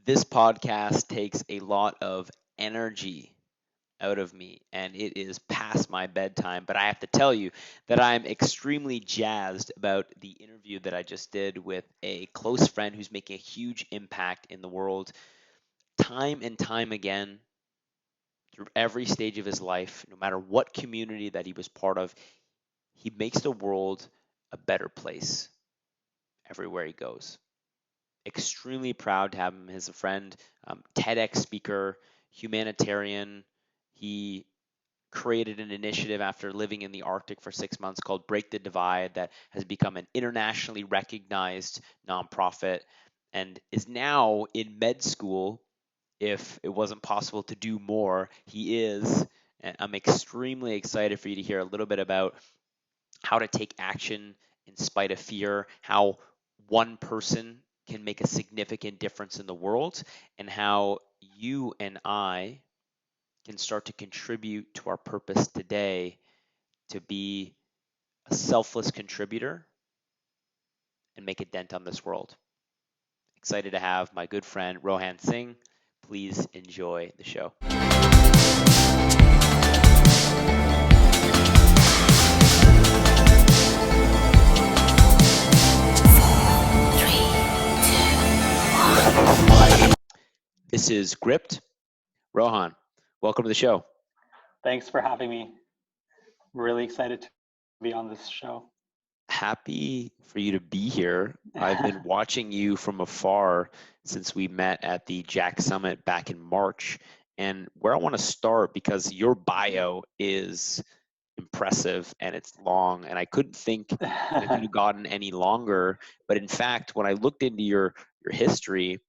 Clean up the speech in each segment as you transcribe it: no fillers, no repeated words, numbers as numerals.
This podcast takes a lot of energy out of me, and it is past my bedtime. But I have to tell you that I'm extremely jazzed about the interview that I just did with a close friend who's making a huge impact in the world time and time again through every stage of his life, no matter what community that he was part of. He makes the world a better place everywhere he goes. Extremely proud to have him as a friend, TEDx speaker, humanitarian. He created an initiative after living in the Arctic for 6 months called Break the Divide that has become an internationally recognized nonprofit and is now in med school. If it wasn't possible to do more, he is. And I'm extremely excited for you to hear a little bit about how to take action in spite of fear, how one person can make a significant difference in the world, and how you and I can start to contribute to our purpose today to be a selfless contributor and make a dent on this world. Excited to have my good friend Rohan Singh. Please enjoy the show. This is Gripped. Rohan, welcome to the show. Thanks for having me. Really excited to be on this show. Happy for you to be here. I've been watching you from afar since we met at the Jack Summit back in March. And where I want to start, because your bio is impressive and it's long, and I couldn't think it could have gotten any longer. But in fact, when I looked into your history,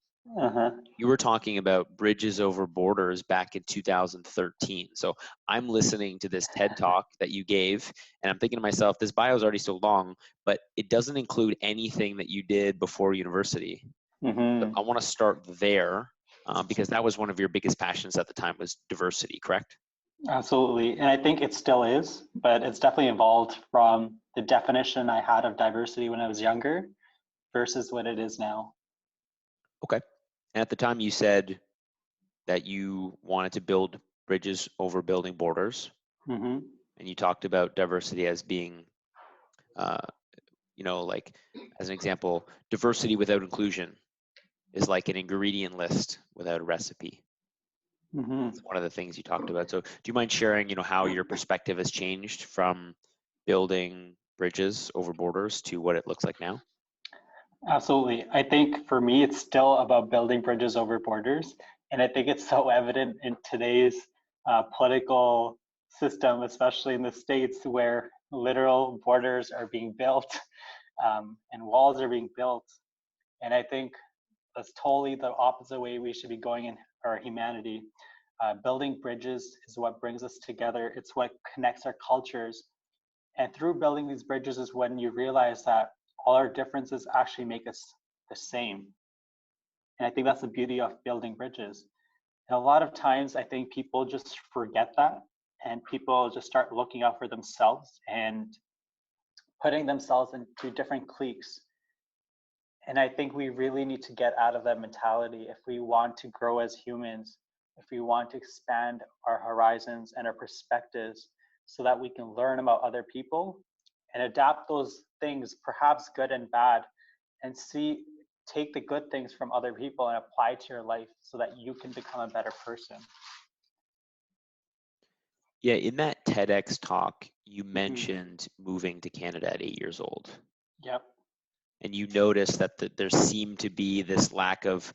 you were talking about bridges over borders back in 2013. So I'm listening to this TED talk that you gave, and I'm thinking to myself, this bio is already so long, but it doesn't include anything that you did before university. So I want to start there because that was one of your biggest passions at the time, was diversity, correct? Absolutely. And I think it still is, but it's definitely evolved from the definition I had of diversity when I was younger versus what it is now. Okay. And at the time you said that you wanted to build bridges over building borders. And you talked about diversity as being, like as an example, diversity without inclusion is like an ingredient list without a recipe. It's one of the things you talked about. So do you mind sharing, how your perspective has changed from building bridges over borders to what it looks like now? Absolutely. I think for me, it's still about building bridges over borders. And I think it's so evident in today's political system, especially in the States, where literal borders are being built and walls are being built. And I think that's totally the opposite way we should be going in our humanity. Building bridges is what brings us together. It's what connects our cultures. And through building these bridges is when you realize that all our differences actually make us the same. And I think that's the beauty of building bridges. And a lot of times I think people just forget that, and people just start looking out for themselves and putting themselves into different cliques. And I think we really need to get out of that mentality if we want to grow as humans, if we want to expand our horizons and our perspectives so that we can learn about other people and adapt those things, perhaps good and bad, and take the good things from other people and apply to your life so that you can become a better person. Yeah, in that TEDx talk, you mentioned moving to Canada at 8 years old. Yep. And you noticed that there seemed to be this lack of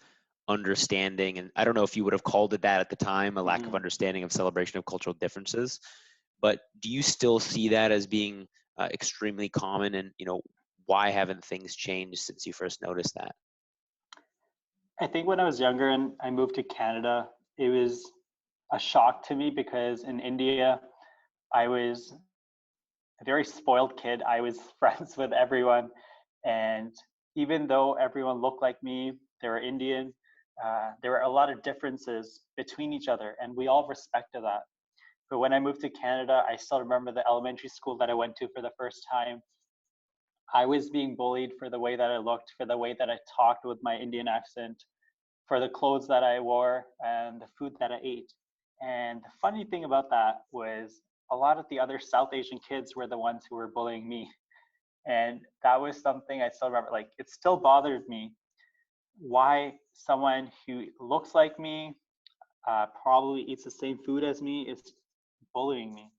understanding, and I don't know if you would have called it that at the time, a lack of understanding of celebration of cultural differences, but do you still see that as being extremely common? And why haven't things changed since you first noticed that? I think when I was younger and I moved to Canada, it was a shock to me because in India, I was a very spoiled kid. I was friends with everyone. And even though everyone looked like me, they were Indian, there were a lot of differences between each other, and we all respected that. But when I moved to Canada, I still remember the elementary school that I went to for the first time. I was being bullied for the way that I looked, for the way that I talked with my Indian accent. for the clothes that I wore and the food that I ate. And the funny thing about that was a lot of the other South Asian kids were the ones who were bullying me. And that was something I still remember. Like, it still bothered me why someone who looks like me, probably eats the same food as me, is bullying me.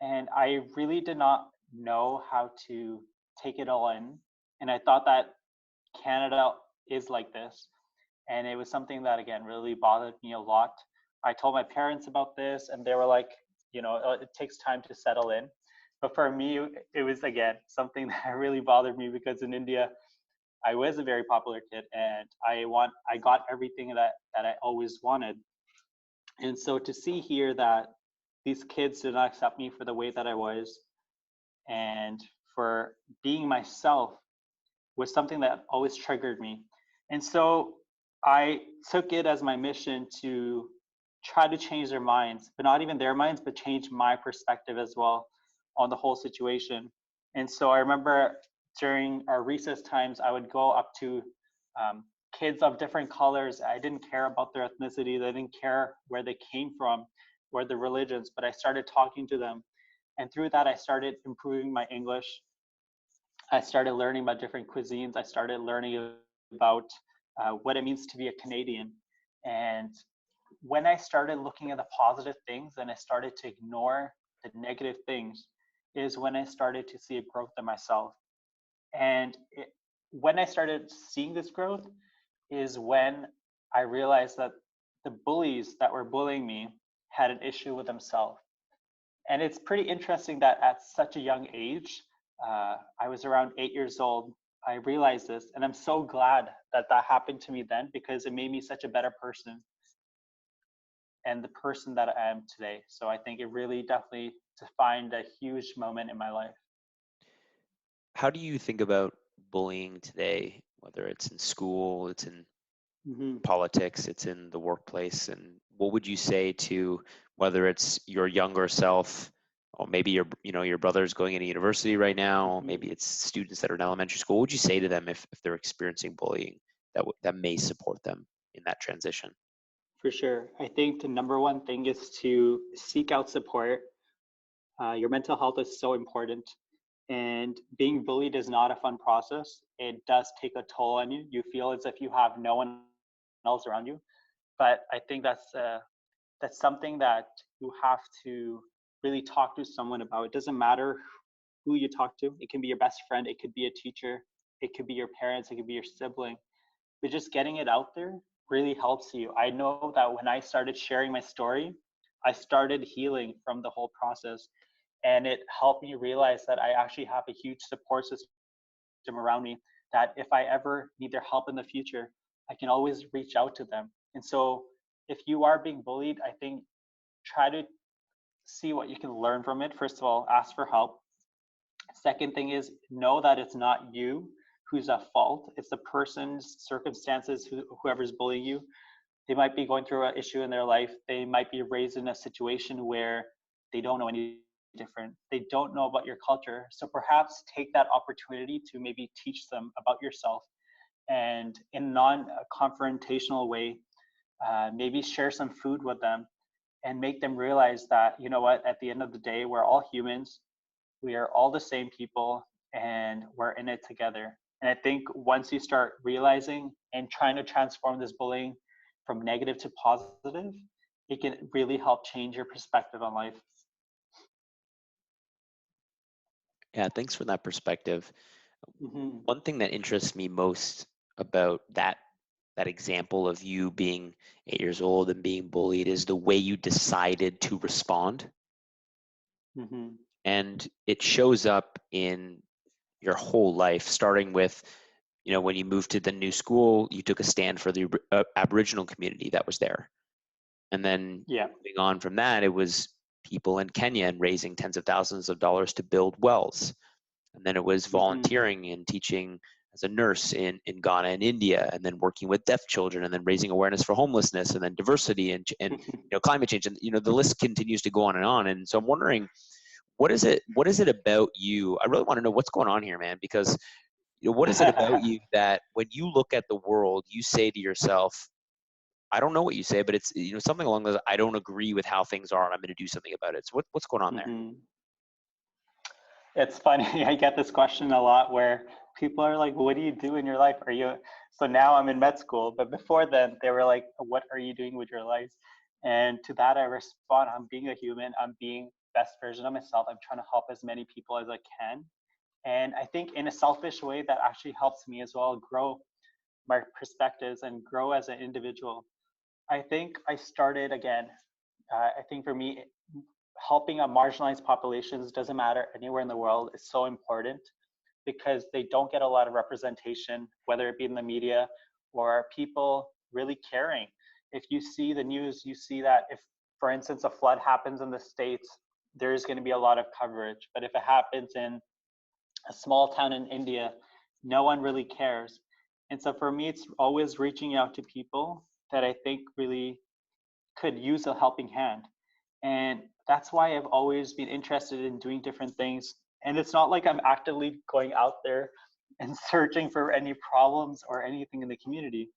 And I really did not know how to take it all in. And I thought that Canada is like this. And it was something that, again, really bothered me a lot. I told my parents about this, and they were like, it takes time to settle in. But for me, it was, again, something that really bothered me, because in India, I was a very popular kid, and I got everything that I always wanted. And so to see here that these kids did not accept me for the way that I was and for being myself was something that always triggered me. And so I took it as my mission to try to change their minds, but not even their minds, but change my perspective as well on the whole situation. And so I remember during our recess times, I would go up to kids of different colors. I didn't care about their ethnicity. I didn't care where they came from or their religions, but I started talking to them. And through that, I started improving my English. I started learning about different cuisines. I started learning about what it means to be a Canadian. And when I started looking at the positive things and I started to ignore the negative things, is when I started to see a growth in myself. And when I started seeing this growth is when I realized that the bullies that were bullying me had an issue with themselves. And it's pretty interesting that at such a young age, I was around 8 years old, I realized this. And I'm so glad that that happened to me then, because it made me such a better person and the person that I am today. So I think it really definitely defined a huge moment in my life. How do you think about bullying today, whether it's in school, it's in Mm-hmm. politics, it's in the workplace, and what would you say to whether it's your younger self, or maybe your brother's going into university right now, Mm-hmm. maybe it's students that are in elementary school? What would you say to them if they're experiencing bullying that may support them in that transition? For sure. I think the number one thing is to seek out support. Your mental health is so important. And being bullied is not a fun process. It does take a toll on you. You feel as if you have no one else around you. But I think that's something that you have to really talk to someone about. It doesn't matter who you talk to. It can be your best friend. It could be a teacher. It could be your parents. It could be your sibling. But just getting it out there really helps you. I know that when I started sharing my story, I started healing from the whole process. And it helped me realize that I actually have a huge support system around me, that if I ever need their help in the future, I can always reach out to them. And so if you are being bullied, I think try to see what you can learn from it. First of all, ask for help. Second thing is know that it's not you who's at fault. It's the person's circumstances, whoever's bullying you. They might be going through an issue in their life. They might be raised in a situation where they don't know any different. They don't know about your culture. So perhaps take that opportunity to maybe teach them about yourself, and in a non-confrontational way, maybe share some food with them and make them realize that, you know what, at the end of the day, we're all humans. We are all the same people, and we're in it together. And I think once you start realizing and trying to transform this bullying from negative to positive, it can really help change your perspective on life. Yeah, thanks for that perspective. Mm-hmm. One thing that interests me most about that example of you being 8 years old and being bullied is the way you decided to respond. Mm-hmm. And it shows up in your whole life, starting with, when you moved to the new school, you took a stand for the Aboriginal community that was there. And then Yeah. moving on from that, it was people in Kenya and raising tens of thousands of dollars to build wells. And then it was Mm-hmm. volunteering and teaching as a nurse in Ghana and India, and then working with deaf children, and then raising awareness for homelessness, and then diversity and climate change, and the list continues to go on and on. And so I'm wondering, what is it about you? I really want to know what's going on here, man, because what is it about you that when you look at the world, you say to yourself, I don't know what you say, but it's, you know, something along those, I don't agree with how things are and I'm going to do something about it. So what's going on there? Mm-hmm. It's funny. I get this question a lot where people are like, what do you do in your life? Are you, so now I'm in med school, but before then they were like, what are you doing with your life? And to that I respond, I'm being a human. I'm being best version of myself. I'm trying to help as many people as I can. And I think in a selfish way that actually helps me as well grow my perspectives and grow as an individual. I think I started again. I think for me, helping a marginalized populations doesn't matter anywhere in the world is so important because they don't get a lot of representation, whether it be in the media or people really caring. If you see the news, you see that if, for instance, a flood happens in the States, there's going to be a lot of coverage. But if it happens in a small town in India, no one really cares. And so for me, it's always reaching out to people that I think really could use a helping hand. And that's why I've always been interested in doing different things. And it's not like I'm actively going out there and searching for any problems or anything in the community,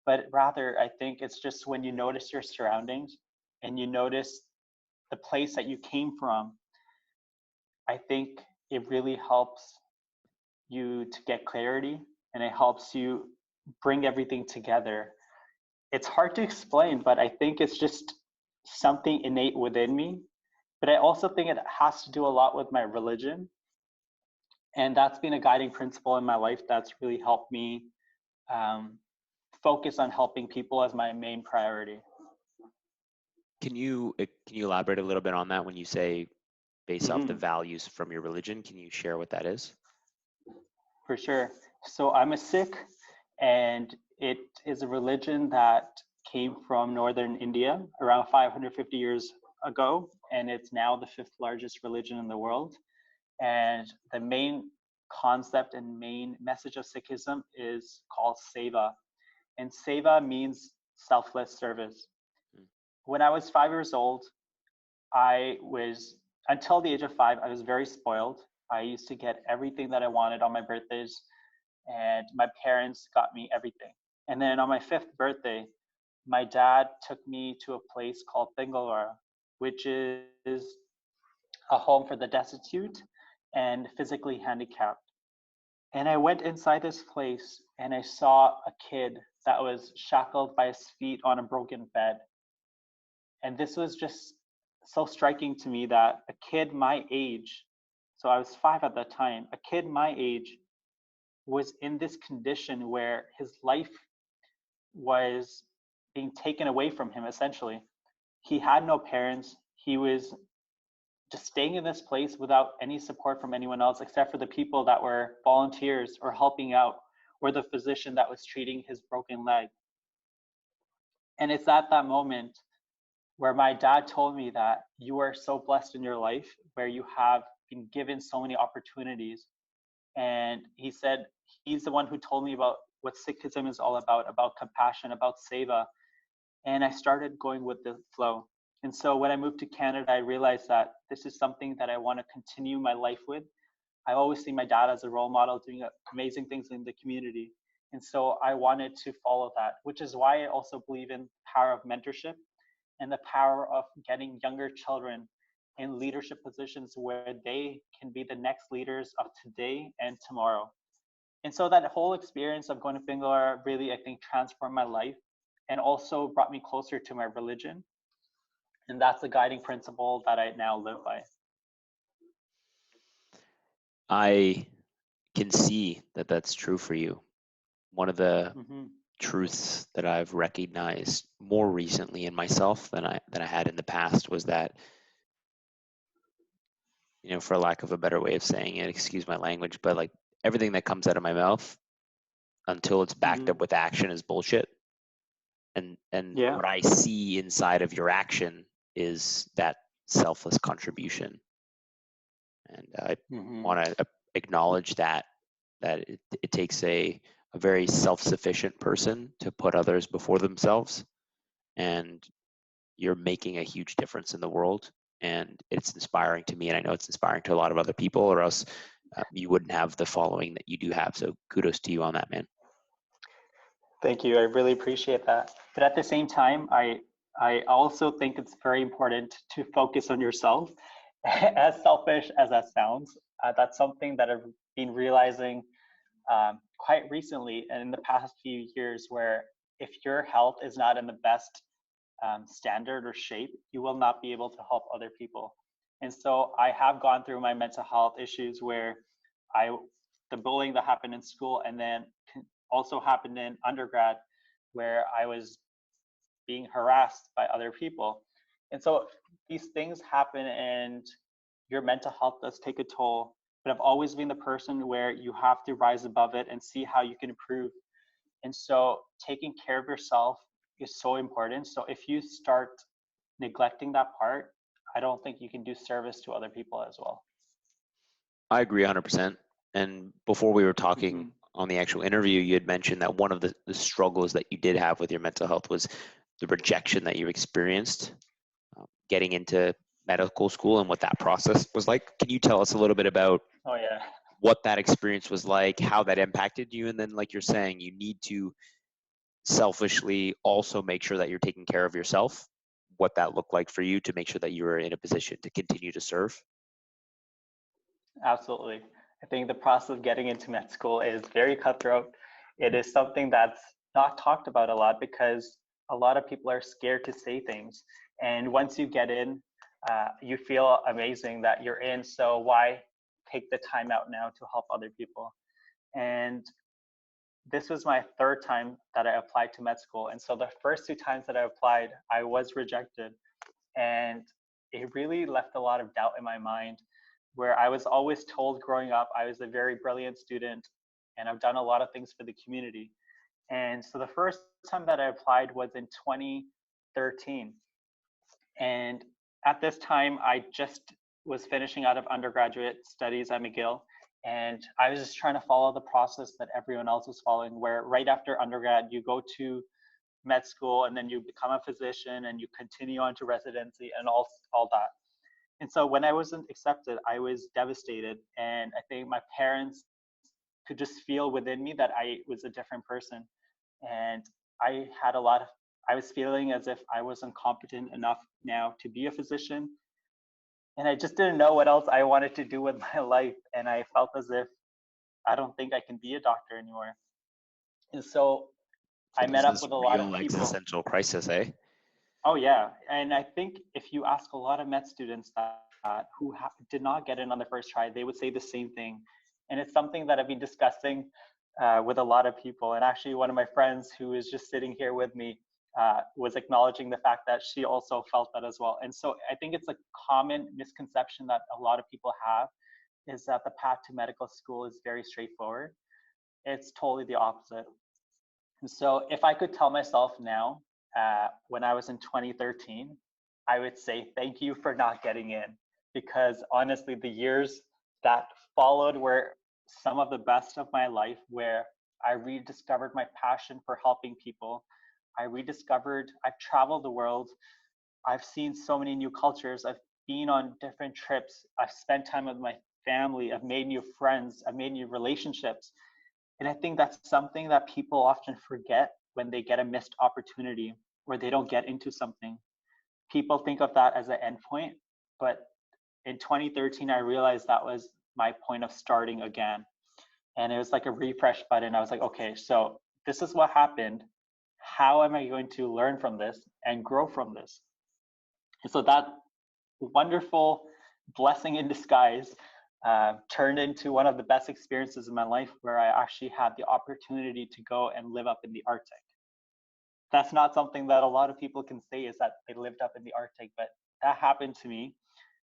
but rather I think it's just when you notice your surroundings and you notice the place that you came from, I think it really helps you to get clarity and it helps you bring everything together. It's hard to explain, but I think it's just something innate within me. But I also think it has to do a lot with my religion. And that's been a guiding principle in my life that's really helped me um, focus on helping people as my main priority. Can you elaborate a little bit on that when you say based off the Mm-hmm. values from your religion? Can you share what that is? For sure. So I'm a Sikh, and it is a religion that came from northern India around 550 years ago, and it's now the fifth largest religion in the world. And the main concept and main message of Sikhism is called seva. And seva means selfless service. Mm. When I was 5 years old, I was, until the age of 5, I was very spoiled. I used to get everything that I wanted on my birthdays, and my parents got me everything. And then on my fifth birthday, my dad took me to a place called Bangalore, which is a home for the destitute and physically handicapped. And I went inside this place and I saw a kid that was shackled by his feet on a broken bed. And this was just so striking to me that a kid my age, so I was 5 at that time, a kid my age was in this condition where his life was being taken away from him essentially. He had no parents. He was just staying in this place without any support from anyone else except for the people that were volunteers or helping out or the physician that was treating his broken leg. And it's at that moment where my dad told me that you are so blessed in your life where you have been given so many opportunities. And he said he's the one who told me about what Sikhism is all about compassion, about seva. And I started going with the flow. And so when I moved to Canada, I realized that this is something that I want to continue my life with. I always see my dad as a role model doing amazing things in the community. And so I wanted to follow that, which is why I also believe in the power of mentorship and the power of getting younger children in leadership positions where they can be the next leaders of today and tomorrow. And so that whole experience of going to Bangalore really, I think, transformed my life and also brought me closer to my religion. And that's the guiding principle that I now live by. I can see that that's true for you. One of the Mm-hmm. truths that I've recognized more recently in myself than I had in the past was that, you know, for lack of a better way of saying it, excuse my language, but like everything that comes out of my mouth until it's backed Mm-hmm. up with action is bullshit. And Yeah. what I see inside of your action is that selfless contribution. And I Mm-hmm. want to acknowledge that it takes a very self-sufficient person to put others before themselves, and you're making a huge difference in the world, and it's inspiring to me, and I know it's inspiring to a lot of other people, or else you wouldn't have the following that you do have. So kudos to you on that, man. Thank you. I really appreciate that. But at the same time, I also think it's very important to focus on yourself. As selfish as that sounds, that's something that I've been realizing quite recently and in the past few years, where if your health is not in the best standard or shape, you will not be able to help other people. And so I have gone through my mental health issues where I, the bullying that happened in school and then also happened in undergrad, where I was being harassed by other people. And so these things happen and your mental health does take a toll. But I've always been the person where you have to rise above it and see how you can improve. And so taking care of yourself is so important. So if you start neglecting that part, I don't think you can do service to other people as well. I agree 100%. And before we were talking Mm-hmm. on the actual interview, you had mentioned that one of the struggles that you did have with your mental health was the rejection that you experienced getting into medical school and what that process was like. Can you tell us a little bit about Oh yeah. what that experience was like, how that impacted you? And then, like you're saying, you need to selfishly also make sure that you're taking care of yourself, what that looked like for you to make sure that you were in a position to continue to serve. Absolutely. I think the process of getting into med school is very cutthroat. It is something that's not talked about a lot because a lot of people are scared to say things. And once you get in, you feel amazing that you're in. So why take the time out now to help other people? And this was my third time that I applied to med school. And so the first two times that I applied, I was rejected. And it really left a lot of doubt in my mind, where I was always told growing up I was a very brilliant student and I've done a lot of things for the community. And so the first time that I applied was in 2013. And at this time, I just was finishing out of undergraduate studies at McGill. And I was just trying to follow the process that everyone else was following, where right after undergrad, you go to med school and then you become a physician and you continue on to residency and all that. And so when I wasn't accepted, I was devastated. And I think my parents could just feel within me that I was a different person. And I was feeling as if I wasn't competent enough now to be a physician. And I just didn't know what else I wanted to do with my life. And I felt as if I don't think I can be a doctor anymore. And so So I met this up is with a lot of real people. existential crisis, eh? Oh yeah, and I think if you ask a lot of med students that who did not get in on the first try, they would say the same thing, and it's something that I've been discussing with a lot of people. And actually, one of my friends who is just sitting here with me was acknowledging the fact that she also felt that as well. And so I think it's a common misconception that a lot of people have is that the path to medical school is very straightforward. It's totally the opposite. And so if I could tell myself now, when I was in 2013, I would say thank you for not getting in, because honestly, the years that followed were some of the best of my life, where I rediscovered my passion for helping people. I've traveled the world. I've seen so many new cultures. I've been on different trips. I've spent time with my family. I've made new friends. I've made new relationships. And I think that's something that people often forget when they get a missed opportunity or they don't get into something. People think of that as an endpoint, but in 2013, I realized that was my point of starting again. And it was like a refresh button. I was like, okay, so this is what happened. How am I going to learn from this and grow from this? And so that wonderful blessing in disguise turned into one of the best experiences in my life, where I actually had the opportunity to go and live up in the Arctic. That's not something that a lot of people can say, is that they lived up in the Arctic, but that happened to me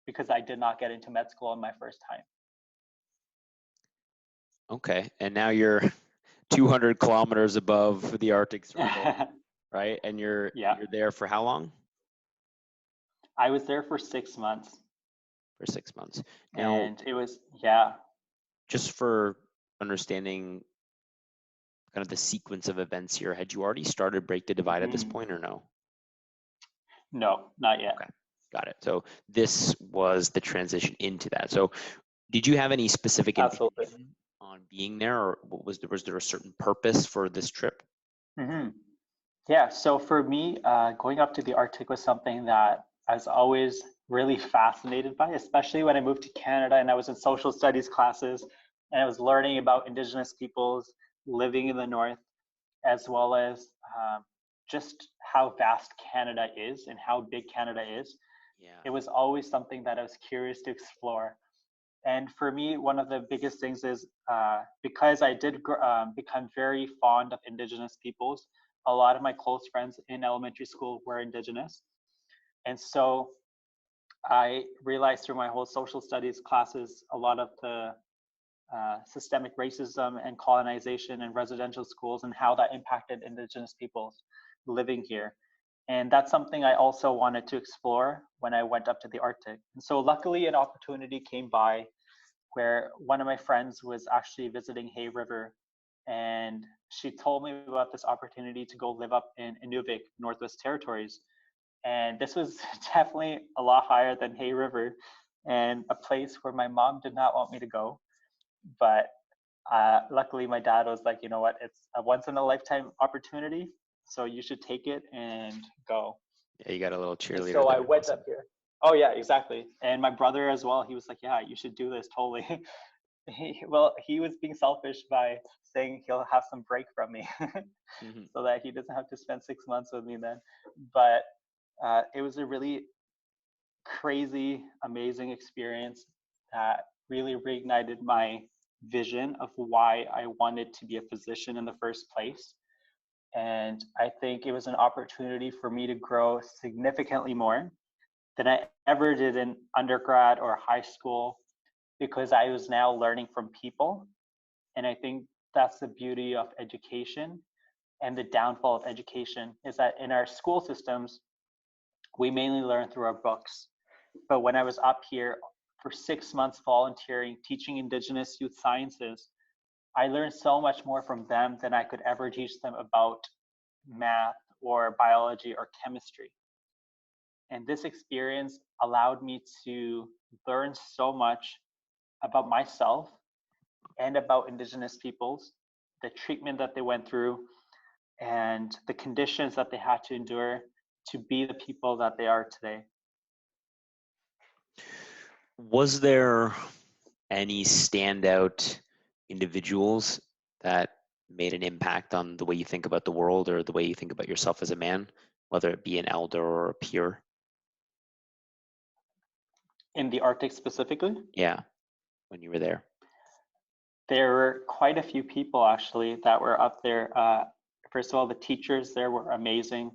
because I did not get into med school on my first time. Okay, and now you're 200 kilometers above the Arctic Circle, right? And Yeah, you're there for how long? I was there for 6 months, For 6 months. Now, and it was, yeah. just for understanding kind of the sequence of events here, had you already started Break the Divide at this Mhm. point or no? No, not yet. Okay, got it. So this was the transition into that. So did you have any specific Absolutely. intention on being there, or was there a certain purpose for this trip? Hmm. Yeah, so for me, going up to the Arctic was something that I was always really fascinated by, especially when I moved to Canada and I was in social studies classes and I was learning about Indigenous peoples living in the North, as well as just how vast Canada is and how big Canada is. Yeah. It was always something that I was curious to explore. And for me, one of the biggest things is because I did become very fond of Indigenous peoples. A lot of my close friends in elementary school were Indigenous, and so I realized through my whole social studies classes a lot of the systemic racism and colonization in residential schools and how that impacted Indigenous peoples living here. And that's something I also wanted to explore when I went up to the Arctic. And so luckily, an opportunity came by where one of my friends was actually visiting Hay River, and she told me about this opportunity to go live up in Inuvik, Northwest Territories. And this was definitely a lot higher than Hay River and a place where my mom did not want me to go. But luckily, my dad was like, you know what, it's a once in a lifetime opportunity. So you should take it and go. Yeah, you got a little And cheerleader so I there. went Awesome. up here. Oh, yeah, exactly. And my brother as well, he was like, yeah, you should do this totally. He was being selfish by saying he'll have some break from me Hmm. so that he doesn't have to spend 6 months with me then. But it was a really crazy, amazing experience that really reignited my vision of why I wanted to be a physician in the first place. And I think it was an opportunity for me to grow significantly more than I ever did in undergrad or high school because I was now learning from people. And I think that's the beauty of education and the downfall of education is that in our school systems, we mainly learn through our books. But when I was up here for 6 months volunteering, teaching Indigenous youth sciences, I learned so much more from them than I could ever teach them about math or biology or chemistry. And this experience allowed me to learn so much about myself and about Indigenous peoples, the treatment that they went through, and the conditions that they had to endure to be the people that they are today. Was there any standout individuals that made an impact on the way you think about the world or the way you think about yourself as a man, whether it be an elder or a peer? In the Arctic specifically, Yeah, when you were there. there were quite a few people actually that were up there. First of all, the teachers there were amazing.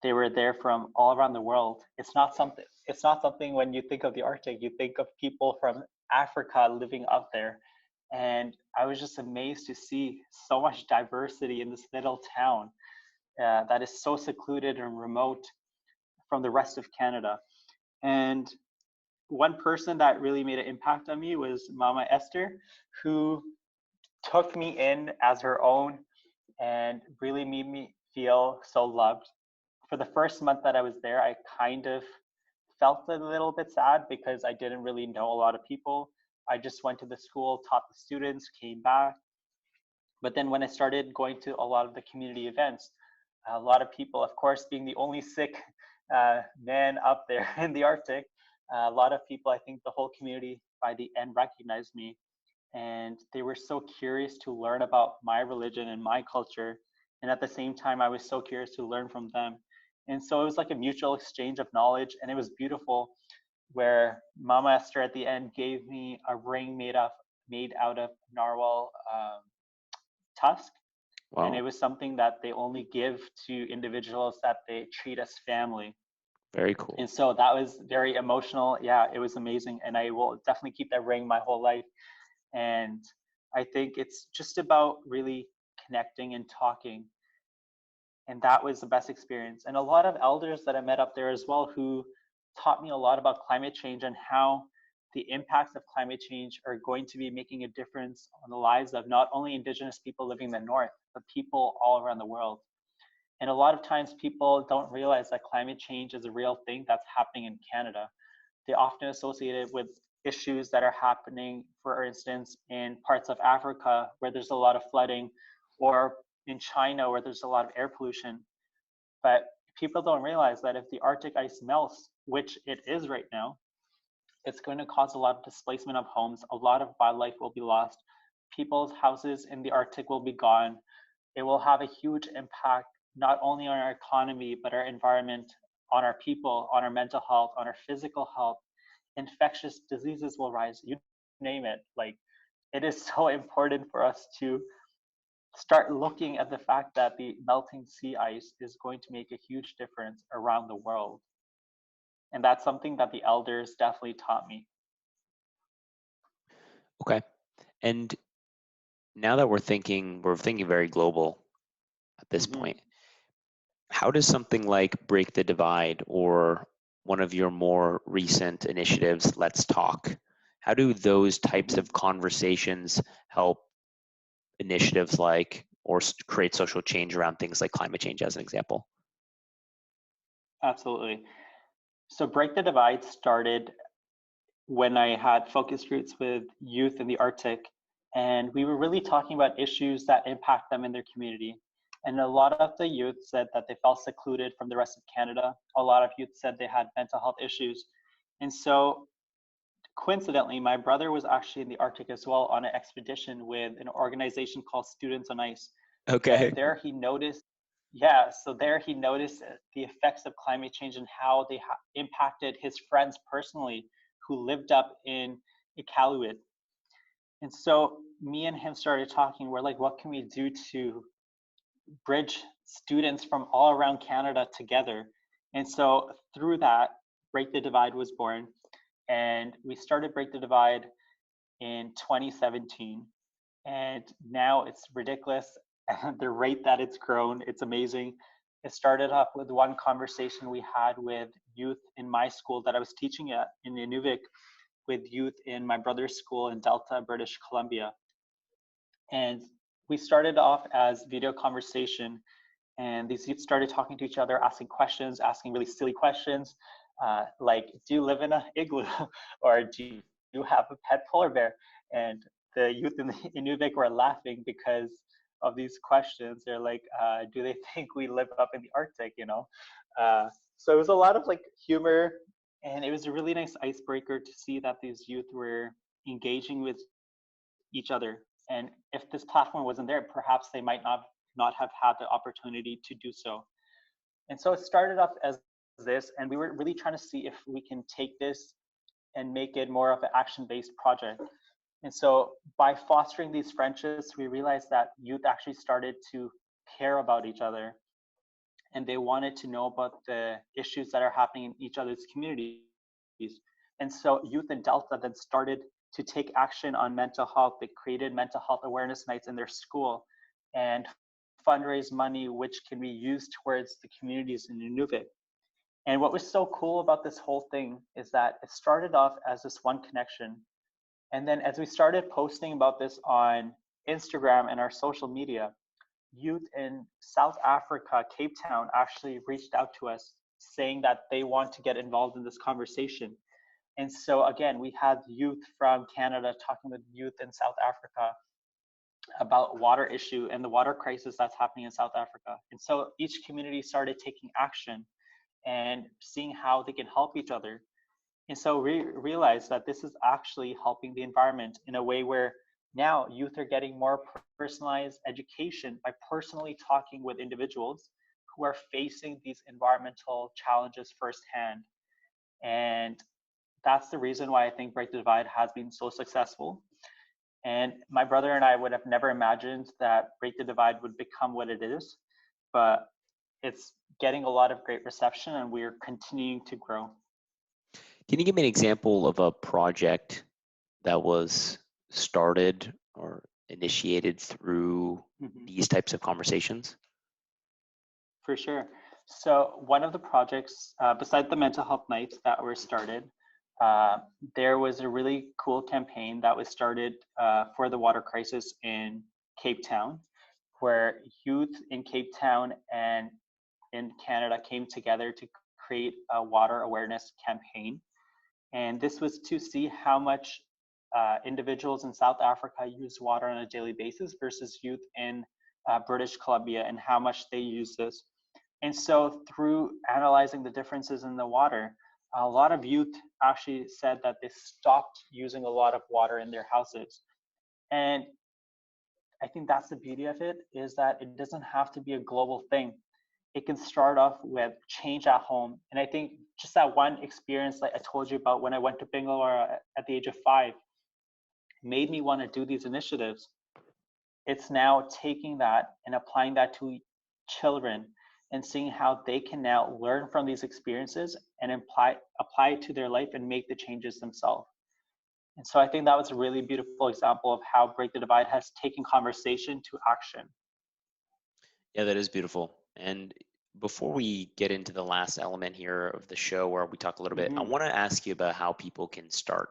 They were there from all around the world. It's not something. It's not something when you think of the Arctic, you think of people from Africa living up there. And I was just amazed to see so much diversity in this little town that is so secluded and remote from the rest of Canada. And one person that really made an impact on me was Mama Esther, who took me in as her own and really made me feel so loved. For the first month that I was there, I kind of felt a little bit sad because I didn't really know a lot of people. I just went to the school, taught the students, came back. But then when I started going to a lot of the community events, a lot of people, of course, being the only Sikh man up there in the Arctic, a lot of people, I think the whole community by the end recognized me, and they were so curious to learn about my religion and my culture. And at the same time, I was so curious to learn from them. And so it was like a mutual exchange of knowledge, and it was beautiful. Where Mama Esther at the end gave me a ring made out of narwhal tusk, and it Wow, was something that they only give to individuals that they treat as family. very cool. And so that was very emotional. Yeah, it was amazing, and I will definitely keep that ring my whole life. And I think it's just about really connecting and talking. And that was the best experience. And a lot of elders that I met up there as well who taught me a lot about climate change and how the impacts of climate change are going to be making a difference on the lives of not only Indigenous people living in the North, but people all around the world. And a lot of times people don't realize that climate change is a real thing that's happening in Canada. They often associate it with issues that are happening, for instance, in parts of Africa where there's a lot of flooding, or in China where there's a lot of air pollution. But people don't realize that if the Arctic ice melts, which it is right now, it's going to cause a lot of displacement of homes. A lot of wildlife will be lost. People's houses in the Arctic will be gone. It will have a huge impact, not only on our economy, but our environment, on our people, on our mental health, on our physical health. Infectious diseases will rise, you name it. Like, it is so important for us to start looking at the fact that the melting sea ice is going to make a huge difference around the world. And that's something that the elders definitely taught me. Okay. And now that we're thinking very global at this Mm-hmm. point, how does something like Break the Divide or one of your more recent initiatives, Let's Talk, how do those types Mm-hmm. of conversations help initiatives like or create social change around things like climate change, as an example? Absolutely. So Break the Divide started when I had focus groups with youth in the Arctic, and we were really talking about issues that impact them in their community. And a lot of the youth said that they felt secluded from the rest of Canada. A lot of youth said they had mental health issues. And so coincidentally, my brother was actually in the Arctic as well on an expedition with an organization called Students on Ice. Okay. And there he noticed, yeah, so there he noticed the effects of climate change and how they impacted his friends personally who lived up in Iqaluit. And so me and him started talking. We're like, what can we do to bridge students from all around Canada together? And so through that, Break the Divide was born. And we started Break the Divide in 2017. And now it's ridiculous. The rate that it's grown, it's amazing. It started off with one conversation we had with youth in my school that I was teaching at in Inuvik, with youth in my brother's school in Delta, British Columbia. And we started off as video conversation, and these youth started talking to each other, asking questions, asking really silly questions, like, do you live in an igloo? Or do you have a pet polar bear? And the youth in Inuvik were laughing because of these questions. They're like, do they think we live up in the Arctic, you know? So it was a lot of like humor, and it was a really nice icebreaker to see that these youth were engaging with each other. And if this platform wasn't there, perhaps they might not have had the opportunity to do so. And so it started off as this, and we were really trying to see if we can take this and make it more of an action-based project. And so by fostering these friendships, we realized that youth actually started to care about each other, and they wanted to know about the issues that are happening in each other's communities. And so youth in Delta then started to take action on mental health. They created mental health awareness nights in their school and fundraise money which can be used towards the communities in Nunavut. And what was so cool about this whole thing is that it started off as this one connection. And then as we started posting about this on Instagram and our social media, youth in South Africa, Cape Town, actually reached out to us saying that they want to get involved in this conversation. And so again, we had youth from Canada talking with youth in South Africa about water issue and the water crisis that's happening in South Africa. And so each community started taking action and seeing how they can help each other. And so we realized that this is actually helping the environment in a way where now youth are getting more personalized education by personally talking with individuals who are facing these environmental challenges firsthand. And that's the reason why I think Break the Divide has been so successful. And my brother and I would have never imagined that Break the Divide would become what it is, but it's getting a lot of great reception and we're continuing to grow. Can you give me an example of a project that was started or initiated through these types of conversations? For sure. So one of the projects, besides the mental health nights that were started, there was a really cool campaign that was started for the water crisis in Cape Town, where youth in Cape Town and in Canada came together to create a water awareness campaign. And this was to see how much individuals in South Africa use water on a daily basis versus youth in British Columbia and how much they use this. And so through analyzing the differences in the water, a lot of youth actually said that they stopped using a lot of water in their houses. And I think that's the beauty of it, is that it doesn't have to be a global thing. It can start off with change at home. And I think just that one experience, like I told you about when I went to Bangalore at the age of 5, made me want to do these initiatives. It's now taking that and applying that to children and seeing how they can now learn from these experiences and apply it to their life and make the changes themselves. And so I think that was a really beautiful example of how Break the Divide has taken conversation to action. Yeah, that is beautiful. And before we get into the last element here of the show where we talk a little bit, I want to ask you about how people can start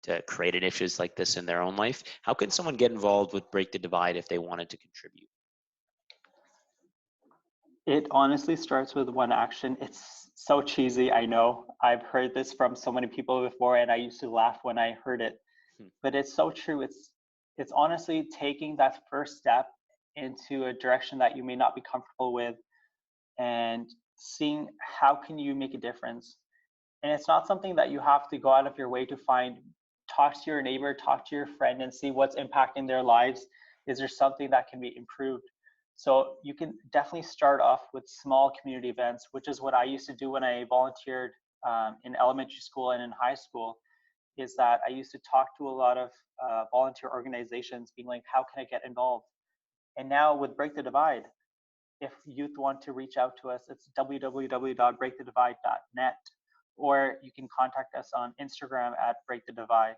to create initiatives like this in their own life. How can someone get involved with Break the Divide if they wanted to contribute? It honestly starts with one action. It's so cheesy, I know. I've heard this from so many people before, and I used to laugh when I heard it. But it's so true. It's honestly taking that first step into a direction that you may not be comfortable with and seeing how can you make a difference. And it's not something that you have to go out of your way to find. Talk to your neighbor, talk to your friend, and see what's impacting their lives. Is there something that can be improved? So you can definitely start off with small community events, which is what I used to do when I volunteered in elementary school and in high school. Is that I used to talk to a lot of volunteer organizations, being like, how can I get involved? And now with Break the Divide, if youth want to reach out to us, it's www.breakthedivide.net, or you can contact us on Instagram at Break the Divide.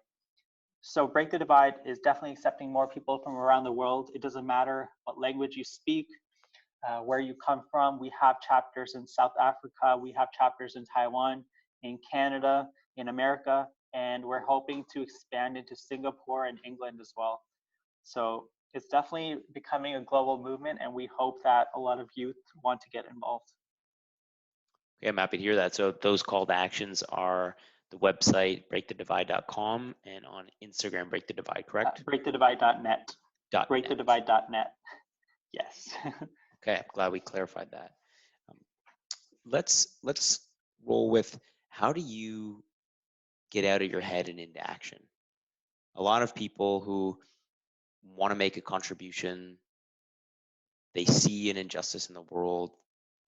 So Break the Divide is definitely accepting more people from around the world. It doesn't matter what language you speak, where you come from. We have chapters in South Africa, we have chapters in Taiwan, in Canada, in America, and we're hoping to expand into Singapore and England as well. So it's definitely becoming a global movement, and we hope that a lot of youth want to get involved. Okay, I'm happy to hear that. So those call to actions are the website breakthedivide.com and on Instagram Break the Divide, correct? Breakthedivide.net. Breakthedivide.net. Yes. Okay, I'm glad we clarified that. Let's roll with, how do you get out of your head and into action? A lot of people who want to make a contribution, they see an injustice in the world,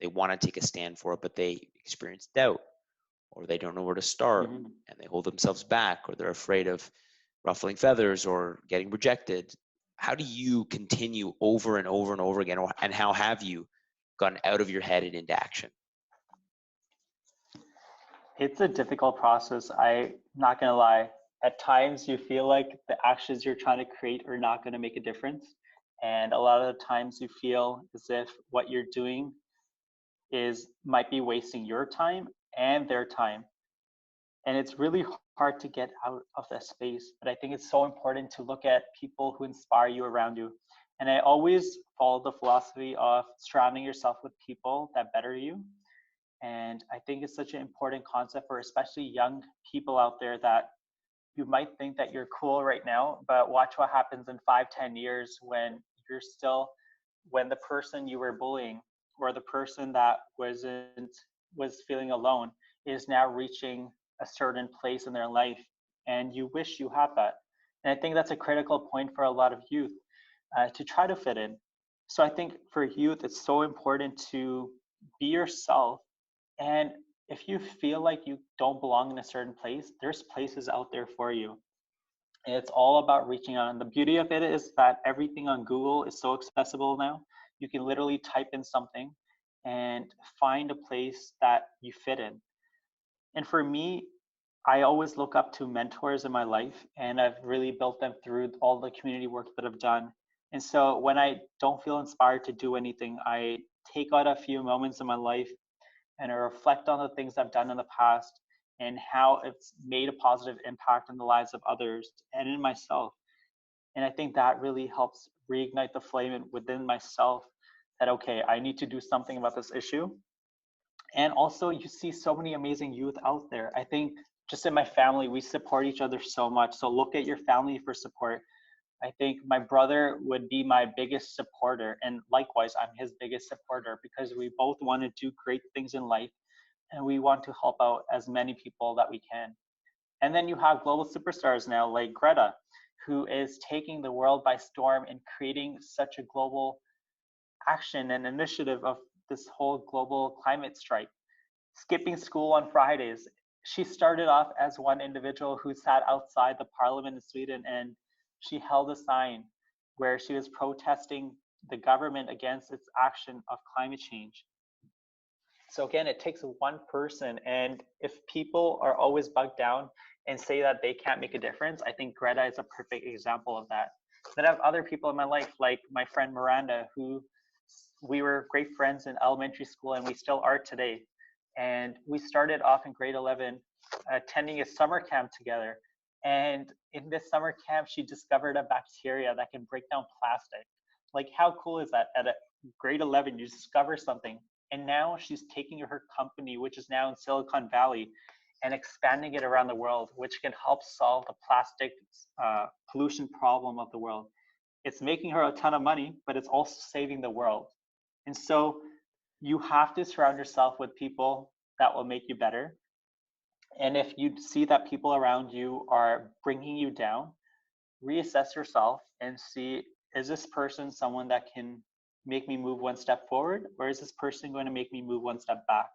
they want to take a stand for it, but they experience doubt, or they don't know where to start, and they hold themselves back, or they're afraid of ruffling feathers or getting rejected. How do you continue over and over and over again, and how have you gotten out of your head and into action? It's a difficult process. I'm not going to lie. At times, you feel like the actions you're trying to create are not going to make a difference. And a lot of the times, you feel as if what you're doing might be wasting your time and their time. And it's really hard to get out of that space. But I think it's so important to look at people who inspire you around you. And I always follow the philosophy of surrounding yourself with people that better you. And I think it's such an important concept for especially young people out there, that you might think that you're cool right now, but watch what happens in 5, 10 years when when the person you were bullying, or the person that was feeling alone, is now reaching a certain place in their life, and you wish you had that. And I think that's a critical point for a lot of youth, to try to fit in. So I think for youth, it's so important to be yourself. And if you feel like you don't belong in a certain place, there's places out there for you. And it's all about reaching out. And the beauty of it is that everything on Google is so accessible now. You can literally type in something and find a place that you fit in. And for me, I always look up to mentors in my life, and I've really built them through all the community work that I've done. And so when I don't feel inspired to do anything, I take out a few moments in my life and I reflect on the things I've done in the past and how it's made a positive impact in the lives of others and in myself. And I think that really helps reignite the flame within myself, that, okay, I need to do something about this issue. And also, you see so many amazing youth out there. I think just in my family, we support each other so much. So look at your family for support. I think my brother would be my biggest supporter, and likewise, I'm his biggest supporter because we both want to do great things in life and we want to help out as many people that we can. And then you have global superstars now like Greta, who is taking the world by storm and creating such a global action and initiative of this whole global climate strike. Skipping school on Fridays. She started off as one individual who sat outside the parliament in Sweden and she held a sign where she was protesting the government against its action of climate change. So again, it takes one person, and if people are always bugged down and say that they can't make a difference, I think Greta is a perfect example of that. Then I have other people in my life, like my friend Miranda, who we were great friends in elementary school, and we still are today. And we started off in grade 11 attending a summer camp together. And in this summer camp, she discovered a bacteria that can break down plastic. Like, how cool is that? At a grade 11, you discover something. And now she's taking her company, which is now in Silicon Valley, and expanding it around the world, which can help solve the plastic pollution problem of the world. It's making her a ton of money, but it's also saving the world. And so you have to surround yourself with people that will make you better. And if you see that people around you are bringing you down, reassess yourself and see, is this person someone that can make me move one step forward, or is this person going to make me move one step back?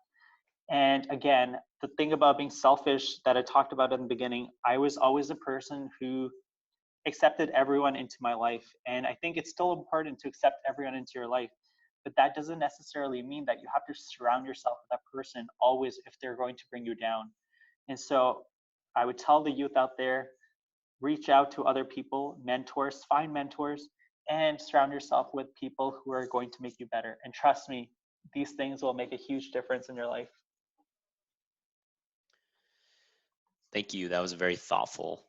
And again, the thing about being selfish that I talked about in the beginning, I was always a person who accepted everyone into my life. And I think it's still important to accept everyone into your life. But that doesn't necessarily mean that you have to surround yourself with that person always if they're going to bring you down. And so I would tell the youth out there, reach out to other people, mentors, find mentors, and surround yourself with people who are going to make you better. And trust me, these things will make a huge difference in your life. Thank you. That was a very thoughtful,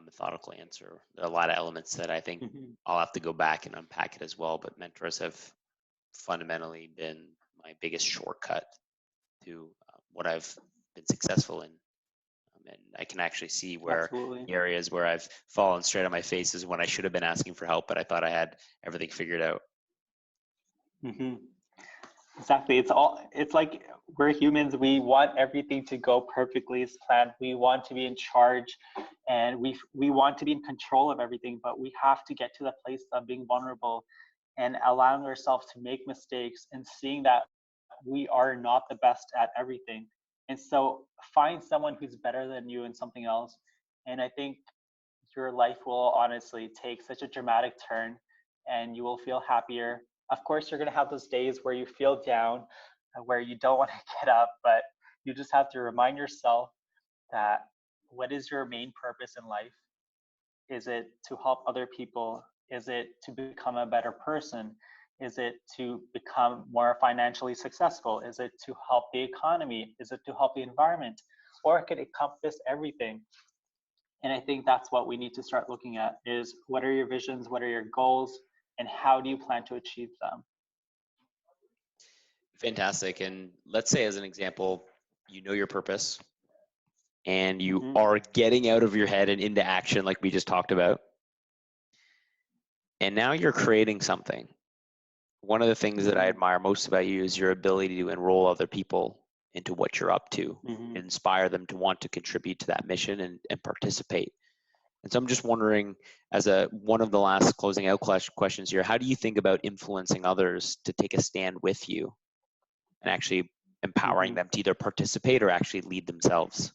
methodical answer. There are a lot of elements that I think Mm-hmm. I'll have to go back and unpack it as well, but mentors have fundamentally been my biggest shortcut to what I've been successful in. And I can actually see where Absolutely. the areas where I've fallen straight on my face is when I should have been asking for help, but I thought I had everything figured out. Mm-hmm. Exactly. It's like we're humans. We want everything to go perfectly as planned. We want to be in charge and we want to be in control of everything, but we have to get to the place of being vulnerable and allowing ourselves to make mistakes and seeing that we are not the best at everything. And so find someone who's better than you in something else. And I think your life will honestly take such a dramatic turn and you will feel happier. Of course, you're going to have those days where you feel down, where you don't want to get up, but you just have to remind yourself that what is your main purpose in life? Is it to help other people? Is it to become a better person? Is it to become more financially successful? Is it to help the economy? Is it to help the environment? Or it could encompass everything. And I think that's what we need to start looking at is what are your visions, what are your goals, and how do you plan to achieve them? Fantastic. And let's say, as an example, you know your purpose and you Mm-hmm. are getting out of your head and into action, like we just talked about. And now you're creating something. One of the things that I Mm-hmm. admire most about you is your ability to enroll other people into what you're up to, Mm-hmm. inspire them to want to contribute to that mission and participate. And so I'm just wondering, as one of the last closing out questions here, how do you think about influencing others to take a stand with you and actually empowering Mm-hmm. them to either participate or actually lead themselves?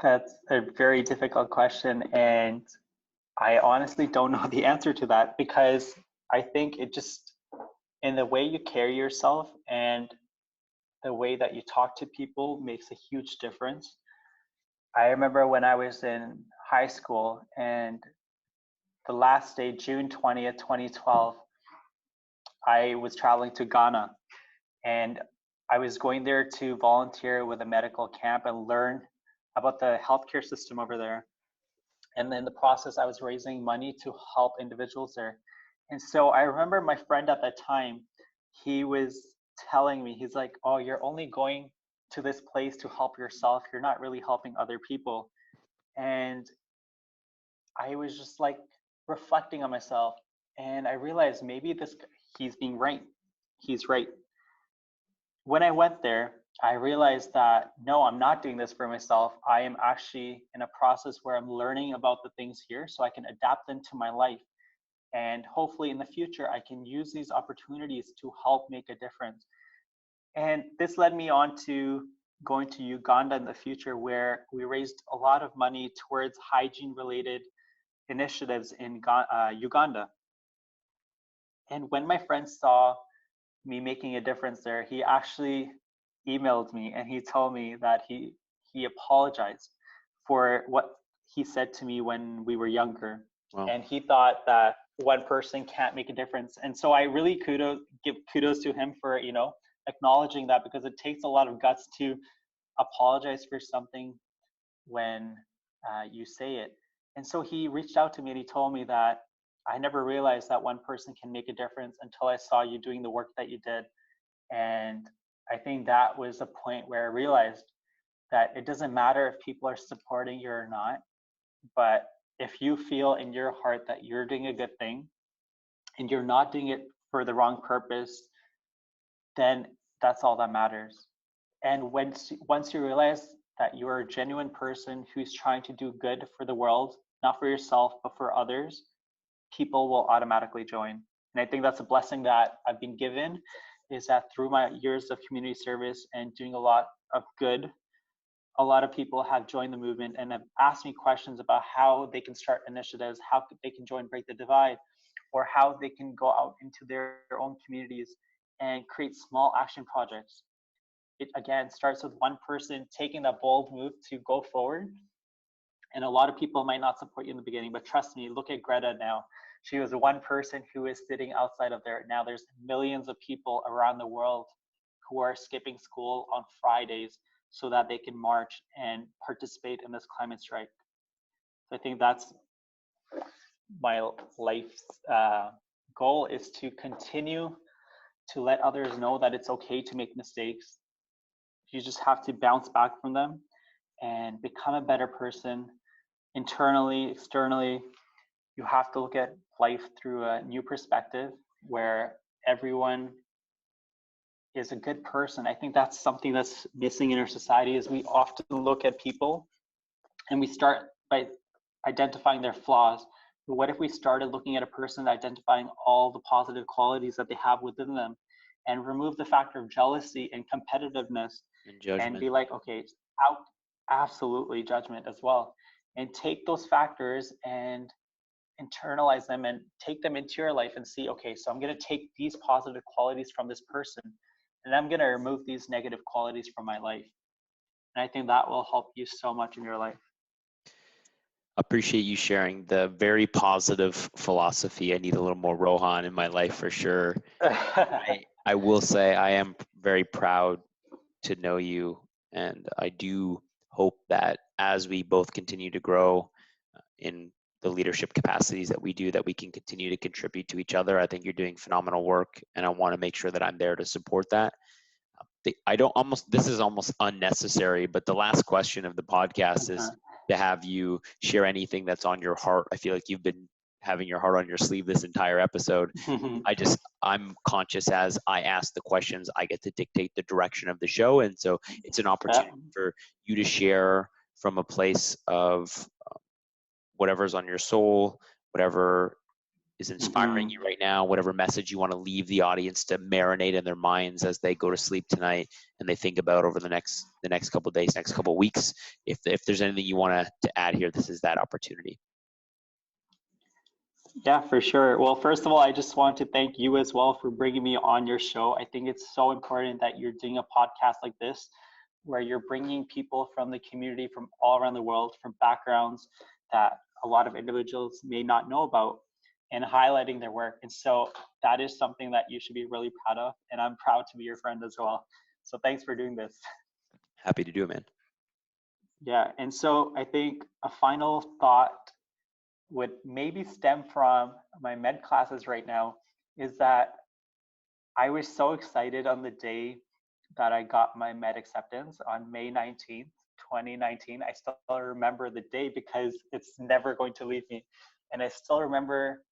That's a very difficult question. And I honestly don't know the answer to that because I think it just, in the way you carry yourself and the way that you talk to people makes a huge difference. I remember when I was in high school and the last day, June 20th, 2012, I was traveling to Ghana and I was going there to volunteer with a medical camp and learn about the healthcare system over there. And in the process, I was raising money to help individuals there. And so I remember my friend at that time, he was telling me, he's like, oh, you're only going to this place to help yourself. You're not really helping other people. And I was just like reflecting on myself, and I realized maybe he's being right. He's right. When I went there, I realized that no, I'm not doing this for myself. I am actually in a process where I'm learning about the things here so I can adapt them to my life. And hopefully in the future, I can use these opportunities to help make a difference. And this led me on to going to Uganda in the future, where we raised a lot of money towards hygiene related initiatives in Uganda. And when my friend saw me making a difference there, he actually emailed me and he told me that he apologized for what he said to me when we were younger. Wow. And he thought that one person can't make a difference. And so I really give kudos to him for, acknowledging that, because it takes a lot of guts to apologize for something when you say it. And so he reached out to me and he told me that I never realized that one person can make a difference until I saw you doing the work that you did. And I think that was a point where I realized that it doesn't matter if people are supporting you or not, but if you feel in your heart that you're doing a good thing and you're not doing it for the wrong purpose, then that's all that matters. And once you realize that you're a genuine person who's trying to do good for the world, not for yourself, but for others, people will automatically join. And I think that's a blessing that I've been given, is that through my years of community service and doing a lot of good, a lot of people have joined the movement and have asked me questions about how they can start initiatives, how they can join Break the Divide, or how they can go out into their own communities and create small action projects. It again starts with one person taking that bold move to go forward. And a lot of people might not support you in the beginning, but trust me, look at Greta now. She was the one person who is sitting outside of there. Now there's millions of people around the world who are skipping school on Fridays so that they can march and participate in this climate strike. So I think that's my life's goal, is to continue to let others know that it's okay to make mistakes. You just have to bounce back from them and become a better person internally, externally. You have to look at life through a new perspective where everyone is a good person. I think that's something that's missing in our society, is we often look at people and we start by identifying their flaws. But what if we started looking at a person, identifying all the positive qualities that they have within them, and remove the factor of jealousy and competitiveness, And judgment. and be like, okay, out, absolutely, judgment as well, and take those factors and internalize them and take them into your life and see, okay, so I'm going to take these positive qualities from this person and I'm going to remove these negative qualities from my life. And I think that will help you so much in your life. Appreciate you sharing the very positive philosophy. I need a little more Rohan in my life for sure. I will say I am very proud to know you, and I do hope that as we both continue to grow in the leadership capacities that we do, that we can continue to contribute to each other. I think you're doing phenomenal work, and I want to make sure that I'm there to support that. This is almost unnecessary, but the last question of the podcast is to have you share anything that's on your heart. I feel like you've been having your heart on your sleeve this entire episode. I'm conscious as I ask the questions, I get to dictate the direction of the show. And so it's an opportunity for you to share from a place of whatever's on your soul, whatever is inspiring you right now, whatever message you want to leave the audience to marinate in their minds as they go to sleep tonight and they think about over the next couple of days, next couple of weeks. If there's anything you want to add here, this is that opportunity. Yeah, for sure. Well, first of all, I just want to thank you as well for bringing me on your show. I think it's so important that you're doing a podcast like this, where you're bringing people from the community from all around the world, from backgrounds that a lot of individuals may not know about, and highlighting their work. And so that is something that you should be really proud of. And I'm proud to be your friend as well. So thanks for doing this. Happy to do it, man. Yeah. And so I think a final thought would maybe stem from my med classes right now, is that I was so excited on the day that I got my med acceptance on May 19th, 2019. I still remember the day because it's never going to leave me. And I still remember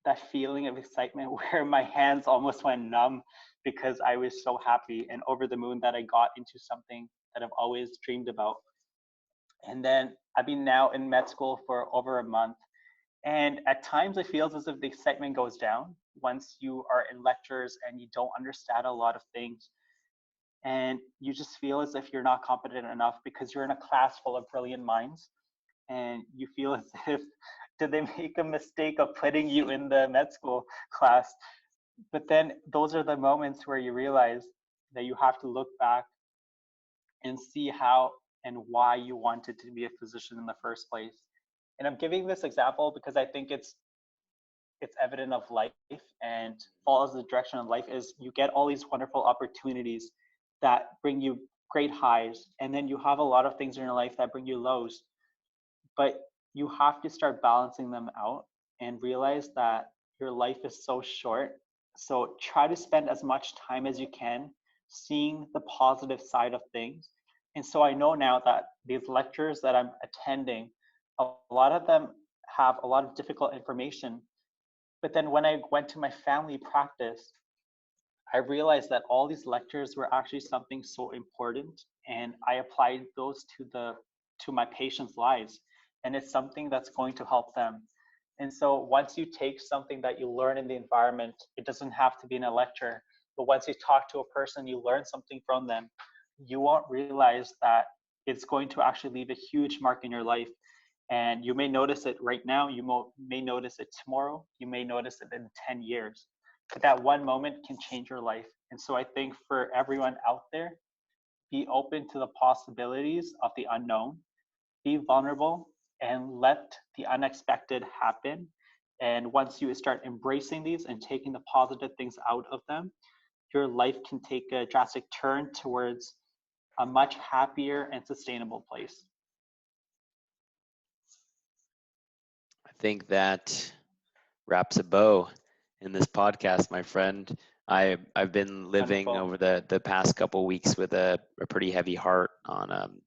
that feeling of excitement where my hands almost went numb because I was so happy and over the moon that I got into something that I've always dreamed about. And then I've been now in med school for over a month. And at times it feels as if the excitement goes down once you are in lectures and you don't understand a lot of things. And you just feel as if you're not competent enough because you're in a class full of brilliant minds. And you feel as if, did they make a mistake of putting you in the med school class? But then those are the moments where you realize that you have to look back and see how and why you wanted to be a physician in the first place. And I'm giving this example because I think it's evident of life and follows the direction of life is you get all these wonderful opportunities that bring you great highs, and then you have a lot of things in your life that bring you lows, but you have to start balancing them out and realize that your life is so short. So try to spend as much time as you can seeing the positive side of things. And so I know now that these lectures that I'm attending, a lot of them have a lot of difficult information. But then when I went to my family practice, I realized that all these lectures were actually something so important, and I applied those to my patients' lives, and it's something that's going to help them. And so once you take something that you learn in the environment, it doesn't have to be in a lecture, but once you talk to a person, you learn something from them, you won't realize that it's going to actually leave a huge mark in your life. And you may notice it right now, you may notice it tomorrow, you may notice it in 10 years. But that one moment can change your life. And so I think for everyone out there, be open to the possibilities of the unknown, be vulnerable, and let the unexpected happen. And once you start embracing these and taking the positive things out of them, your life can take a drastic turn towards a much happier and sustainable place. I think that wraps a bow in this podcast, my friend. I've been living Wonderful. over the past couple of weeks with a pretty heavy heart on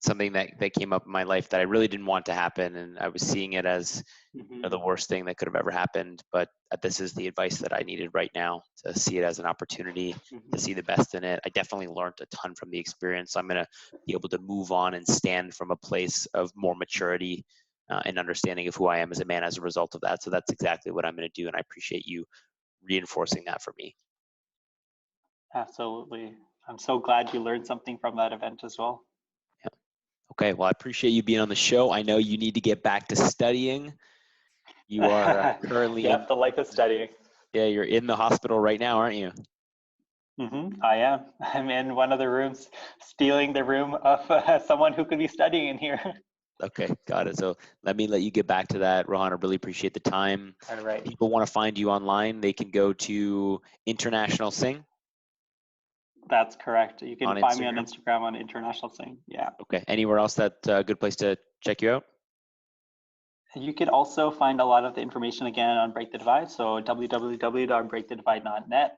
something that came up in my life that I really didn't want to happen, and I was seeing it as the worst thing that could have ever happened. But this is the advice that I needed right now, to see it as an opportunity, to see the best in it. I definitely learned a ton from the experience. I'm going to be able to move on and stand from a place of more maturity and understanding of who I am as a man as a result of that. So that's exactly what I'm going to do, and I appreciate you reinforcing that for me. Absolutely. I'm so glad you learned something from that event as well. Yeah. Okay, well, I appreciate you being on the show. I know you need to get back to studying. You are currently Yep, the life of studying. Yeah, you're in the hospital right now, aren't you? I am. I'm in one of the rooms, stealing the room of someone who could be studying in here. Okay, got it. So let you get back to that, Rohan. I really appreciate the time. All right. If people want to find you online, they can go to International Sing. That's correct. You can find me on Instagram? Instagram on International Sing. Yeah. Okay. Anywhere else that's a good place to check you out? You could also find a lot of the information again on Break the Divide. So www.breakthedivide.net.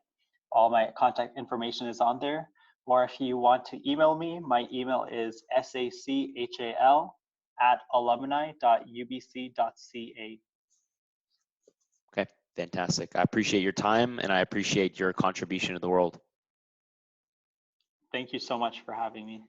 All my contact information is on there. Or if you want to email me, my email is sachal@alumni.ubc.ca. Okay, fantastic. I appreciate your time and I appreciate your contribution to the world. Thank you so much for having me.